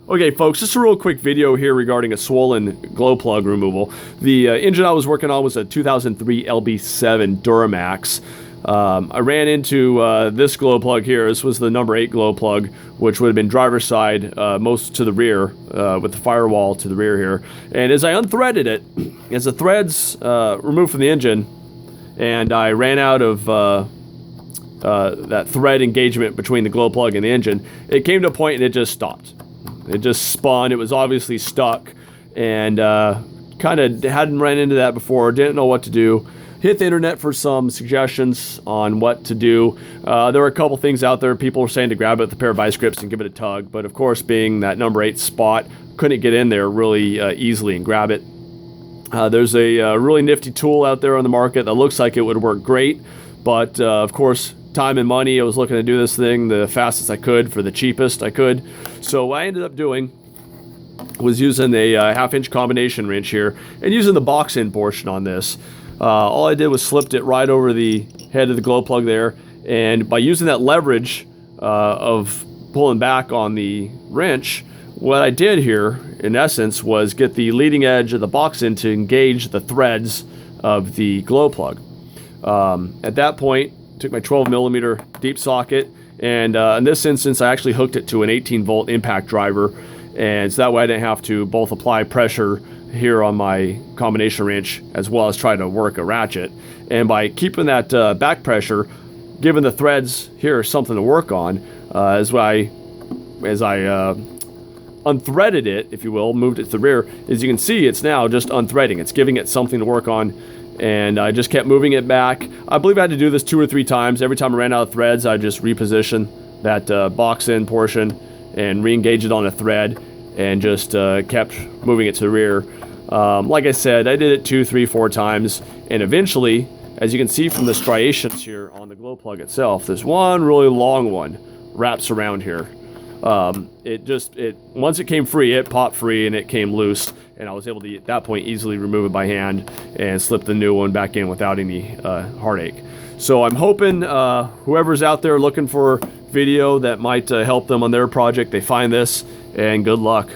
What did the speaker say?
Okay, folks, just a real quick video here regarding a swollen glow plug removal. The engine I was working on was a 2003 lb7 Duramax. I ran into this glow plug here. This was the number 8 glow plug, which would have been driver's side, most to the rear, with the firewall to the rear here. And as I unthreaded it, as the threads removed from the engine, and I ran out of that thread engagement between the glow plug and the engine, it came to a point and it just stopped. It just spun. It was obviously stuck, and kind of hadn't run into that before. Didn't know what to do. Hit the internet for some suggestions on what to do. There were a couple things out there. People were saying to grab it with a pair of vice grips and give it a tug, but of course, being that number 8 spot, couldn't get in there really easily and grab it. There's a really nifty tool out there on the market that looks like it would work great, but of course, time and money, I was looking to do this thing the fastest I could for the cheapest I could. So what I ended up doing was using a 1/2-inch combination wrench here and using the box end portion on this. All I did was slipped it right over the head of the glow plug there, and by using that leverage of pulling back on the wrench, what I did here in essence was get the leading edge of the box end to engage the threads of the glow plug. At that point, took my 12mm deep socket, and in this instance I actually hooked it to an 18-volt impact driver, and so that way I didn't have to both apply pressure here on my combination wrench as well as try to work a ratchet. And by keeping that back pressure, giving the threads here something to work on, as I unthreaded it, if you will, moved it to the rear, as you can see, it's now just unthreading. It's giving it something to work on, and I just kept moving it back. I believe I had to do this 2 or 3 times. Every time I ran out of threads, I just reposition that box end portion and re-engage it on a thread, and just kept moving it to the rear. Like I said, I did it 2, 3, 4 times, and eventually, as you can see from the striations here on the glow plug itself, there's one really long one wraps around here. Once it came free, it popped free and it came loose, and I was able to, at that point, easily remove it by hand and slip the new one back in without any heartache. So I'm hoping whoever's out there looking for video that might help them on their project, they find this, and good luck.